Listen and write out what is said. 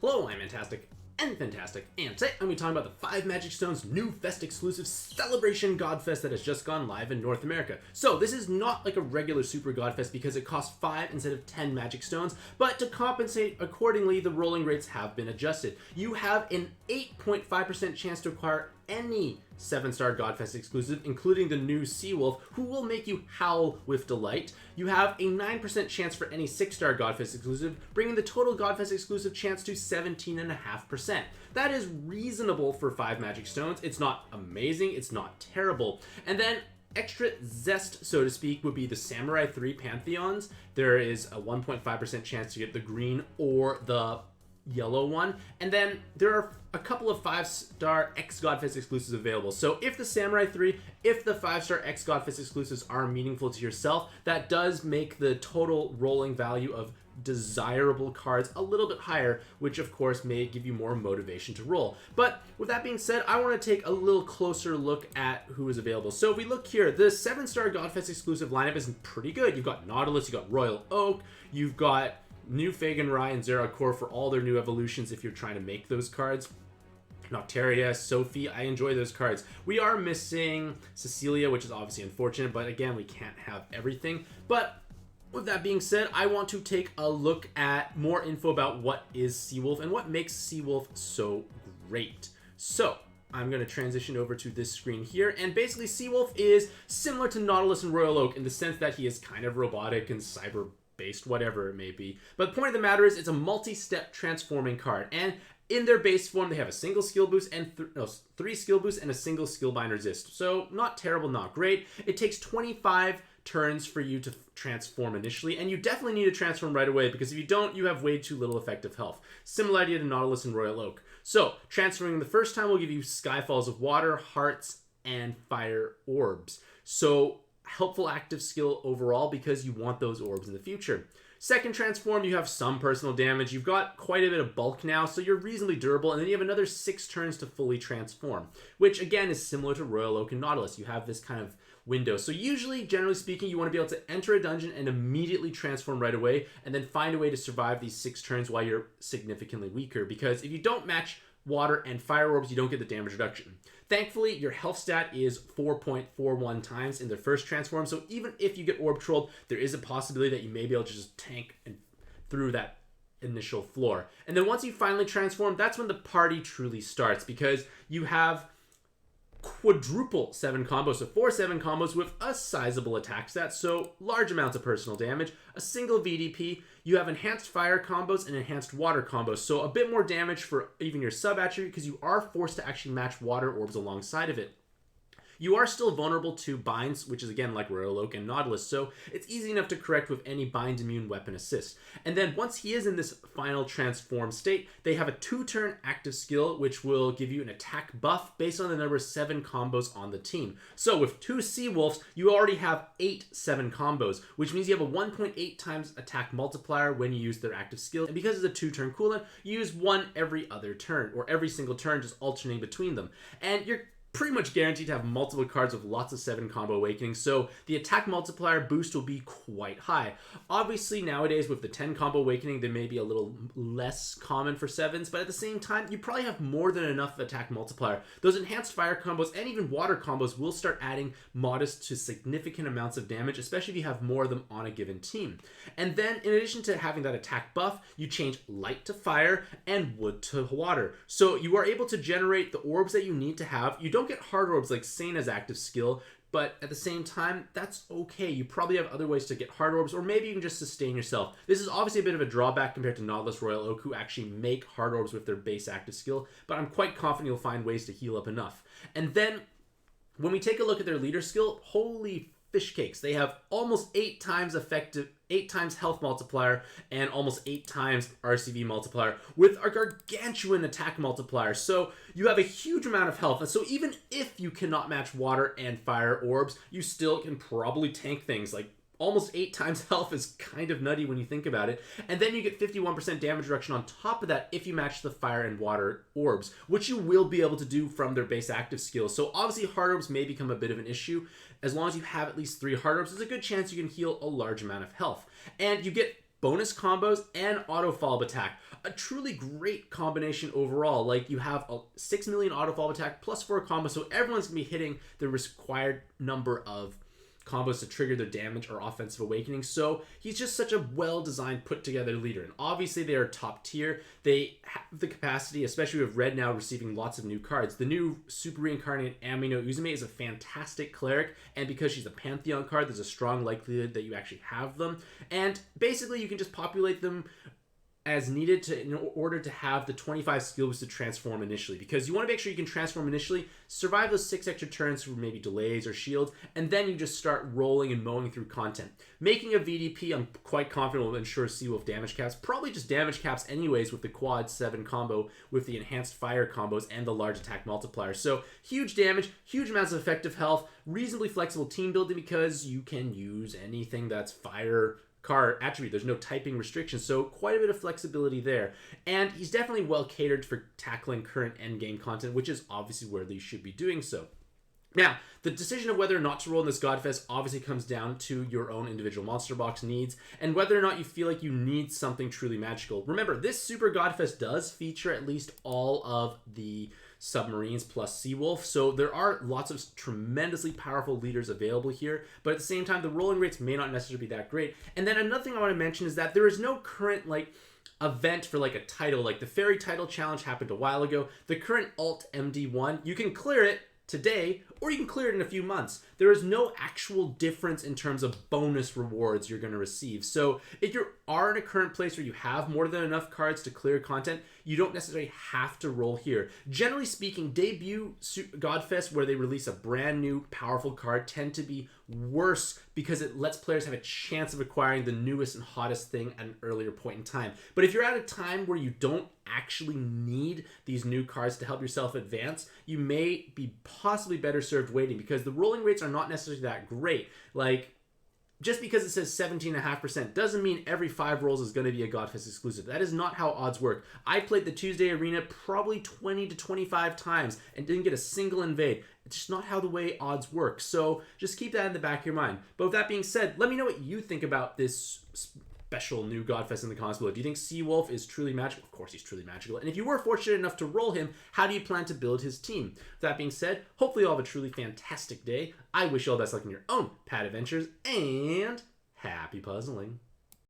Hello, I'm Mantastic'c and Fantastic, and today I'm going to be talking about the 5 Magic Stones new Fest exclusive celebration Godfest that has just gone live in North America. So this is not like a regular Super Godfest because it costs 5 instead of 10 Magic Stones, but to compensate accordingly, the rolling rates have been adjusted. You have an 8.5% chance to acquire any 7-star Godfest exclusive, including the new Seawolf, who will make you howl with delight. You have a 9% chance for any 6-star Godfest exclusive, bringing the total Godfest exclusive chance to 17.5%. That is reasonable for 5 Magic Stones. It's not amazing, it's not terrible. And then extra zest, so to speak, would be the Samurai 3 Pantheons. There is a 1.5% chance to get the green or the yellow one, and then there are a couple of 5-star X Godfest exclusives available. So if the Samurai 3, if the 5-star X Godfest exclusives are meaningful to yourself, that does make the total rolling value of desirable cards a little bit higher, which of course may give you more motivation to roll. But with that being said, I want to take a little closer look at who is available. So if we look here, the 7-star Godfest exclusive lineup is pretty good. You've got Nautilus, you've got Royal Oak, you've got New Fagan Rai and Zera Core for all their new evolutions if you're trying to make those cards. Noctaria, Sophie, I enjoy those cards. We are missing Cecilia, which is obviously unfortunate, but again, we can't have everything. But with that being said, I want to take a look at more info about what is Seawolf and what makes Seawolf so great. So I'm going to transition over to this screen here, and basically Seawolf is similar to Nautilus and Royal Oak in the sense that he is kind of robotic and cyber-based, whatever it may be. But the point of the matter is it's a multi-step transforming card, and in their base form, they have a single skill boost and 3 skill boosts and a single skill bind resist. So not terrible, not great. It takes 25 turns for you to transform initially, and you definitely need to transform right away because if you don't, you have way too little effective health. Similar idea to Nautilus and Royal Oak. So transferring the first time will give you Skyfalls of Water, Hearts, and Fire Orbs. So helpful active skill overall because you want those orbs in the future. Second transform, you have some personal damage. You've got quite a bit of bulk now, so you're reasonably durable, and then you have another 6 turns to fully transform, which again is similar to Royal Oak and Nautilus. You have this kind of window. So usually, generally speaking, you want to be able to enter a dungeon and immediately transform right away, and then find a way to survive these 6 turns while you're significantly weaker, because if you don't match water and fire orbs, you don't get the damage reduction. Thankfully, your health stat is 4.41 times in the first transform, so even if you get orb trolled, there is a possibility that you may be able to just tank and through that initial floor. And then once you finally transform, that's when the party truly starts, because you have quadruple 7 combos, so 4 7 combos with a sizable attack stat, so large amounts of personal damage, a single VDP, you have enhanced fire combos and enhanced water combos, so a bit more damage for even your sub attribute because you are forced to actually match water orbs alongside of it. You are still vulnerable to binds, which is again like Royal Oak and Nautilus, so it's easy enough to correct with any bind immune weapon assist. And then once he is in this final transform state, they have a 2-turn active skill, which will give you an attack buff based on the number of 7 combos on the team. So with 2 Seawolves, you already have 8 7 combos, which means you have a 1.8 times attack multiplier when you use their active skill. And because it's a 2-turn cooldown, you use 1 every other turn, or every single turn, just alternating between them. And you're pretty much guaranteed to have multiple cards with lots of 7 combo awakening, so the attack multiplier boost will be quite high. Obviously nowadays with the 10 combo awakening they may be a little less common for 7s, but at the same time you probably have more than enough attack multiplier. Those enhanced fire combos and even water combos will start adding modest to significant amounts of damage, especially if you have more of them on a given team. And then in addition to having that attack buff, you change light to fire and wood to water, so you are able to generate the orbs that you need to have. You don't get hard orbs like Seina's active skill, but at the same time, that's okay. You probably have other ways to get hard orbs, or maybe you can just sustain yourself. This is obviously a bit of a drawback compared to Nautilus, Royal Oak, who actually make hard orbs with their base active skill, but I'm quite confident you'll find ways to heal up enough. And then, when we take a look at their leader skill, holy fish cakes. They have almost 8 times health multiplier and almost 8 times RCV multiplier with a gargantuan attack multiplier. So you have a huge amount of health. And so even if you cannot match water and fire orbs, you still can probably tank things like almost 8 times health is kind of nutty when you think about it. And then you get 51% damage reduction on top of that if you match the fire and water orbs, which you will be able to do from their base active skills. So obviously hard orbs may become a bit of an issue. As long as you have at least 3 hard orbs, there's a good chance you can heal a large amount of health. And you get bonus combos, and auto follow-up attack. A truly great combination overall. Like, you have a 6 million auto follow-up attack plus 4 combos, so everyone's going to be hitting the required number of combos to trigger their damage or offensive awakening. So he's just such a well-designed, put-together leader. And obviously they are top tier. They have the capacity, especially with Red now receiving lots of new cards. The new Super Reincarnated Amino Uzume is a fantastic cleric, and because she's a Pantheon card, there's a strong likelihood that you actually have them. And basically you can just populate them as needed in order to have the 25 skill boosts to transform initially, because you want to make sure you can transform initially, survive those 6 extra turns for maybe delays or shields, and then you just start rolling and mowing through content. Making a VDP, I'm quite confident will ensure Seawolf damage caps, probably just damage caps anyways with the quad 7 combo with the enhanced fire combos and the large attack multiplier. So huge damage, huge amounts of effective health, reasonably flexible team building because you can use anything that's fire card attribute. There's no typing restrictions, so quite a bit of flexibility there. And he's definitely well catered for tackling current endgame content, which is obviously where they should be doing so. Now, the decision of whether or not to roll in this Godfest obviously comes down to your own individual monster box needs and whether or not you feel like you need something truly magical. Remember, this Super Godfest does feature at least all of the submarines plus Seawolf, so there are lots of tremendously powerful leaders available here, but at the same time the rolling rates may not necessarily be that great. And then another thing I want to mention is that there is no current event for a title. Like the Fairy Title Challenge happened a while ago. The current Alt MD1, you can clear it today or you can clear it in a few months. There is no actual difference in terms of bonus rewards you're going to receive. So if you are in a current place where you have more than enough cards to clear content, you don't necessarily have to roll here. Generally speaking, debut Godfest where they release a brand new powerful card tend to be worse because it lets players have a chance of acquiring the newest and hottest thing at an earlier point in time. But if you're at a time where you don't actually need these new cards to help yourself advance, you may be possibly better served waiting because the rolling rates are not necessarily that great. Like, just because it says 17.5% doesn't mean every 5 rolls is going to be a Godfest exclusive. That is not how odds work. I played the Tuesday Arena probably 20 to 25 times and didn't get a single invade. It's just not how the way odds work. So just keep that in the back of your mind. But with that being said, let me know what you think about this special new Godfest in the comments below. Do you think Seawolf is truly magical? Of course he's truly magical. And if you were fortunate enough to roll him, how do you plan to build his team? With that being said, hopefully you'll have a truly fantastic day. I wish you all the best luck in your own pad adventures, and happy puzzling.